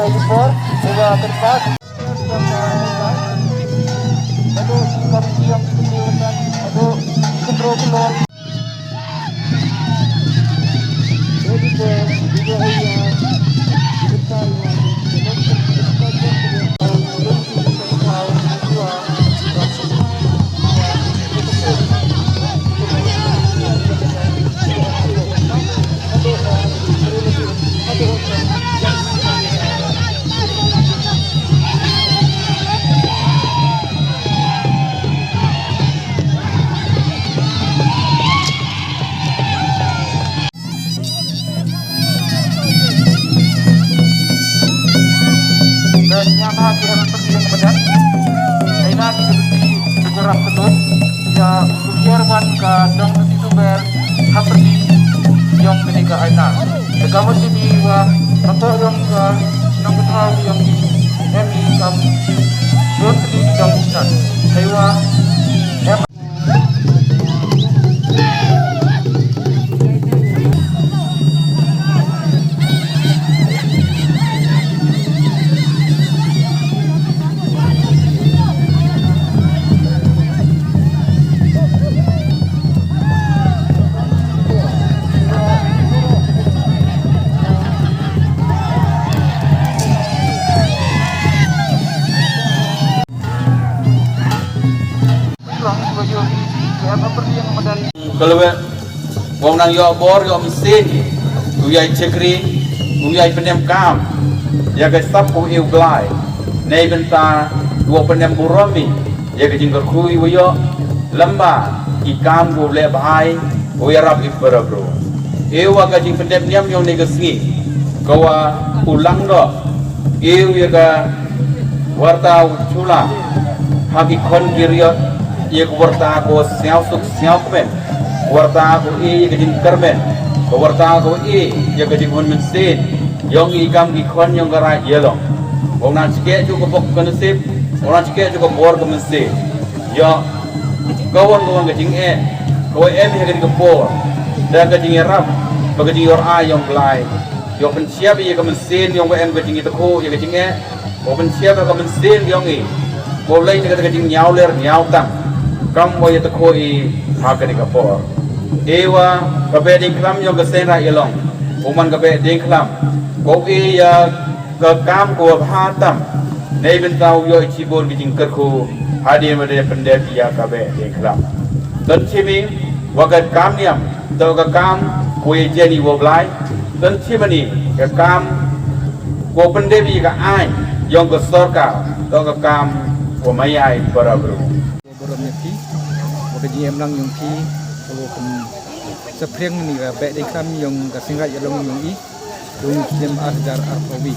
impor, juga kertas. Aduh, komisi yang kecilkan, aduh, kontrol. Jadi juga iya, kita nyata kira yang kemudian Aina di segera betul ya Jerman ke dong itu ber seperti yang ketika Aina kamu sini wah atau yang ke nang tahu yang emi kam don di dong san saya kalau wong nang yo bor yo mesin uyai cekri uyai penem kam ya ke sapu eu glai nei benta dua penem burami ya ke jingkar kui yo lamba ikam go le bahai o ya rab ibara bro eu aga jing penem nyam yo negasngi kawa ulang do eu ya ga warta chula hagi kon giriot ye warta ko siao suk siao pen warta ko e ke jing karben ko warta ko e ye ke jing hon mesin yong ikam gi kon yong gara yelong wong nan cike ju ko pok kan sip orang cike ju ko bor ko mesin yo kawan ke jing e ko em he ke bor dan ke jing rap ke jing yor a yong glai yo pen siap ye ke mesin yong em ke jing itu ko ye ke jing e ko pen siap ke mesin yong e ko lai ne ke jing nyau ler nyau tang kam mo ye to ko e ha ke ke bor ewa kabe ding klam yong ke sera yelong uman kabe ding klam ko e ya ke kam ko bhatam nei ben tau yo chibon gi jing kerku hadir made pendek ya kabe ding klam dan chimi wagat kam niam to ka kam ko e jeni wo blai dan chimani ke kam ko pendek bi ka ai yong ke sorka to ka kam ko mai ai para bro borom nyaki wagat ji em lang yong ki ko sepreng ni ga be ding klam yong ka singrat yelong yong i dung jem arjar arpowi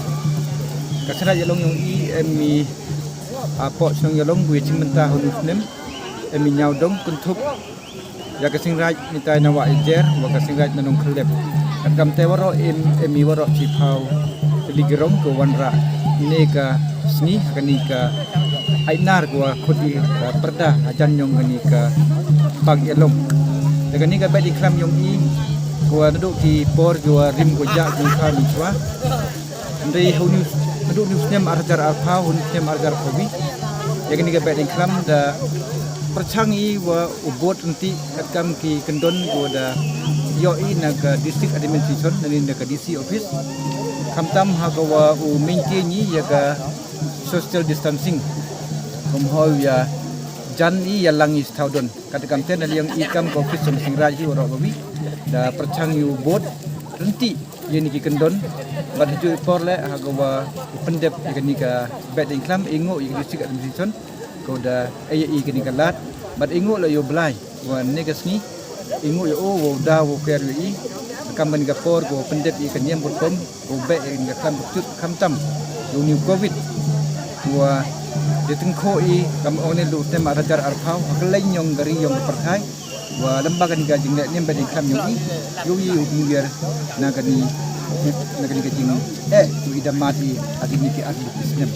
ka singrat yelong yong i emi apo song yelong wi chimenta hunus nem emi nyau dong kuntup ya ka singrat ni tai na wa ijer wa ka singrat na nong khlep ka kam te waro emi waro chi phau ligerong ko wanra ni ka sni ka ni ka ainar ko khudi ka perda ajan yong ni ka bag yelong dengan ni kabe di kram yong i gua duduk di por gua rim gua jak gua kram chwa ndai hunu duduk ni snem arjar alpha hun snem arjar kobi yang ni kabe di kram da perchangi wa ubot nanti atkam ki kendon gua da yo i na ka district administration dan ni ka DC office kamtam ha gua u maintain ni ya ka social distancing kumhol ya jan i yalang is taudon katakam ten yang ikam office som singraji ora babi da perchang yu bot renti ye ni kendon bad hiju por le hagawa pendep ikani ka bed income ingo ik district administration ko da ai ikani kalat bad ingo la yo blai wa negasni ingo yo wo da wo ker wi kam ban ga por go pendep ikani am kom go be in ga kam chut kam tam yo new covid wa di tengko i kam one lu tem arajar arpau aklai nyong gari yong perkai wa lembaga ni gajing ne ben kam yong i yu biar nagani gajing tu idamati agini ki ardi islam